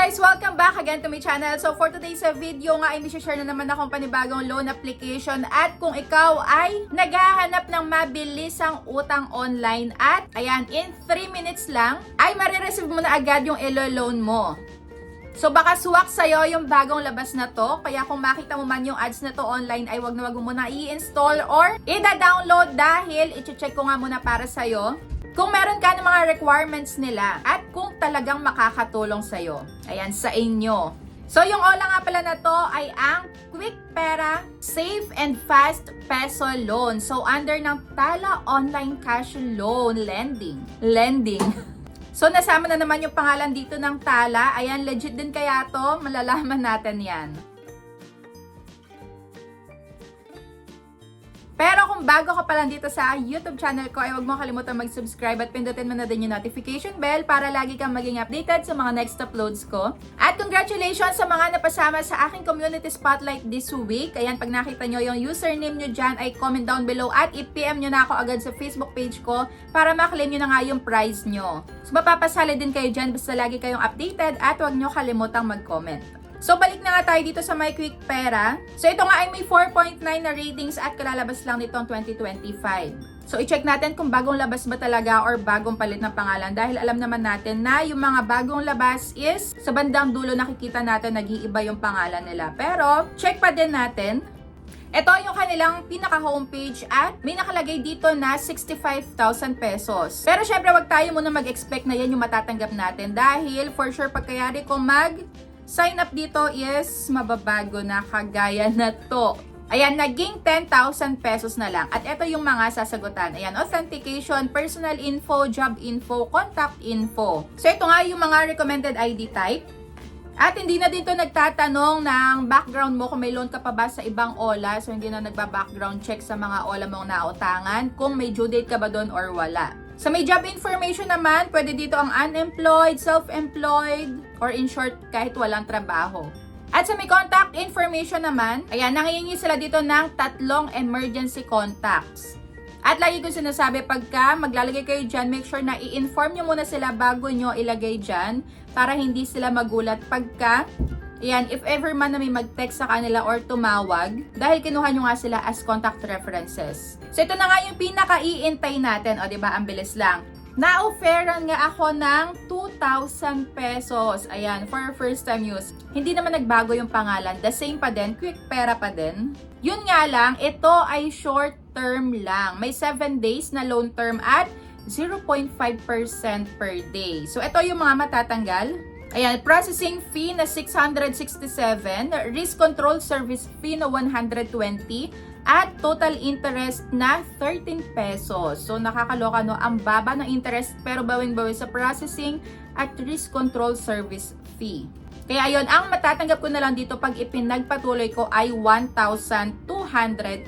guys! Welcome back again to my channel. So for today's video nga ay share na naman akong panibagong loan application at kung ikaw ay naghahanap ng mabilisang utang online at ayan, in 3 minutes lang ay marireceive mo na agad yung ELO loan mo. So baka swak sa'yo yung bagong labas na to, kaya kung makita mo man yung ads na to online ay wag na wag mo muna i-install or i-download dahil i-check ko nga muna para sa'yo kung meron ka ng mga requirements nila at kung talagang makakatulong sa'yo. Ayan, sa inyo. So, yung OLA nga pala na to ay ang Quick Pera Safe and Fast Peso Loan. So, under ng Tala Online Cash Loan Lending. So, nasama na naman yung pangalan dito ng Tala. Ayan, legit din kaya to? Malalaman natin yan. Pero kung bago ka pa lang dito sa YouTube channel ko, ay huwag mo kalimutan mag-subscribe at pindutin mo na din yung notification bell para lagi kang maging updated sa mga next uploads ko. At congratulations sa mga napasama sa aking community spotlight this week. Ayan, pag nakita nyo yung username nyo dyan, ay comment down below at i-PM nyo na ako agad sa Facebook page ko para maklaim nyo na nga yung prize nyo. So mapapasali din kayo dyan basta lagi kayong updated at huwag nyo kalimutang mag-comment. So, balik na nga tayo dito sa My Quick Pera. So, ito nga ay may 4.9 na ratings at kalalabas lang nitong 2025. So, i-check natin kung bagong labas ba talaga or bagong palit ng pangalan dahil alam naman natin na yung mga bagong labas is sa bandang dulo nakikita natin nag-iiba yung pangalan nila. Pero, check pa din natin. Ito yung kanilang pinaka-homepage at may nakalagay dito na 65,000 pesos. Pero syempre, wag tayo muna mag-expect na yan yung matatanggap natin dahil for sure pagkayari ko sign up dito is mababago na kagaya na to. Ayan, naging 10,000 pesos na lang. At ito yung mga sasagutan. Ayan, authentication, personal info, job info, contact info. So ito nga yung mga recommended ID type. At hindi na dito nagtatanong ng background mo kung may loan ka pa ba sa ibang OLA. So hindi na nagba-background check sa mga OLA mong nautangan kung may due date ka ba doon or wala. Sa may job information naman, pwede dito ang unemployed, self-employed, or in short, kahit walang trabaho. At sa may contact information naman, ayan, nangihingi sila dito ng 3 emergency contacts. At lagi ko sinasabi, pagka maglalagay kayo dyan, make sure na i-inform nyo muna sila bago nyo ilagay dyan para hindi sila magulat pagka ayan, if ever man na may mag-text sa kanila or tumawag, dahil kinuha nyo nga sila as contact references. So, ito na nga yung pinaka-iintay natin. O, diba? Ang bilis lang. Na-offeran nga ako ng 2,000 pesos. Ayan, for first time use. Hindi naman nagbago yung pangalan. The same pa din. Quick Pera pa din. Yun nga lang, ito ay short term lang. May 7 days na loan term at 0.5% per day. So, ito yung mga matatanggal. Ayan, processing fee na 667, risk control service fee na 120, at total interest na 13 pesos. So, nakakaloka, no? Ang baba ng interest pero bawing-bawi sa processing at risk control service fee. Kaya ayun, ang matatanggap ko na lang dito pag ipinagpatuloy ko ay 1,200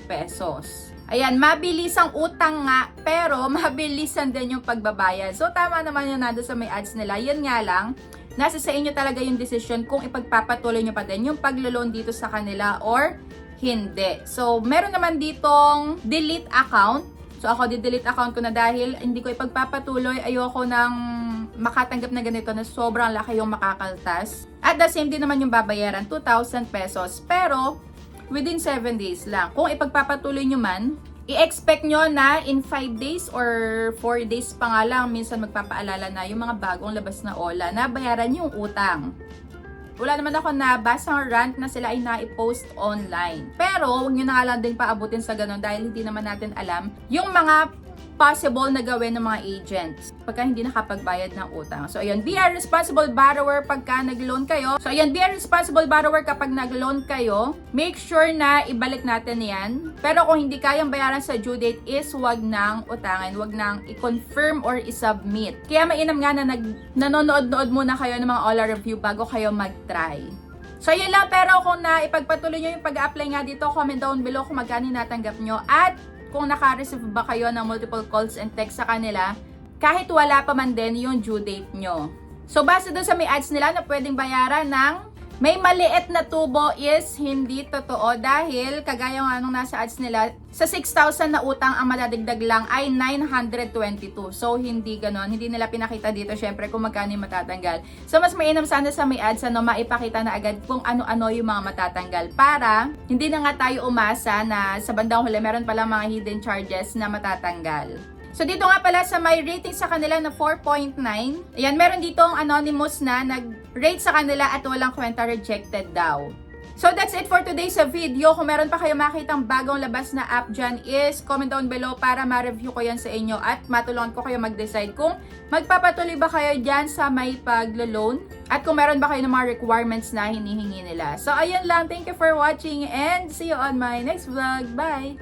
pesos. Ayan, mabilis ang utang nga, pero mabilisan din yung pagbabayad. So, tama naman yun nando sa may ads nila. Yun nga lang, nasa sa inyo talaga yung decision kung ipagpapatuloy nyo pa din yung paglo-loan dito sa kanila or hindi. So, meron naman ditong delete account. So, ako di-delete account ko na dahil hindi ko ipagpapatuloy. Ayoko nang makatanggap na ganito na sobrang laki yung makakaltas. At the same din naman yung babayaran, 2,000 pesos. Pero, within 7 days lang. Kung ipagpapatuloy nyo man, i-expect nyo na in 5 days or 4 days pa nga lang, minsan magpapaalala na yung mga bagong labas na OLA na bayaran yung utang. Wala naman ako nabasang rant na sila ay na-post online. Pero, huwag nyo na nga lang din paabutin sa ganun dahil hindi naman natin alam yung mga possible na gawin ng mga agents pagka hindi nakapagbayad ng utang. So, ayan, be a responsible borrower pagka nag-loan kayo. So, ayan, be a responsible borrower kapag nag-loan kayo. Make sure na ibalik natin yan. Pero kung hindi kayang bayaran sa due date is wag nang utangin, wag nang i-confirm or i-submit. Kaya mainam nga na nanonood-nood muna kayo ng mga OLA review bago kayo mag-try. So, yun lang. Pero kung ipagpatuloy nyo yung pag-apply nga dito, comment down below kung magkano natanggap nyo at kung naka-receive ba kayo ng multiple calls and text sa kanila, kahit wala pa man din yung due date nyo. So, base doon sa may ads nila na pwedeng bayaran ng may maliit na tubo is hindi totoo dahil kagaya nga nung nasa ads nila, sa 6,000 na utang ang madadagdag lang ay 922. So hindi ganon, hindi nila pinakita dito syempre kung magkano yung matatanggal. So mas mainam sana sa may ads maipakita na agad kung ano-ano yung mga matatanggal para hindi na nga tayo umasa na sa bandang huli meron palang mga hidden charges na matatanggal. So dito nga pala sa may rating sa kanila na 4.9, ayan, meron ditong anonymous na nag-rate sa kanila at walang kwenta, rejected daw. So that's it for today's video. Kung meron pa kayo makitang bagong labas na app dyan is comment down below para ma-review ko yan sa inyo at matulungan ko kayo mag-decide kung magpapatuloy ba kayo dyan sa may paglo-loan at kung meron ba kayo ng mga requirements na hinihingi nila. So ayun lang, thank you for watching and see you on my next vlog. Bye!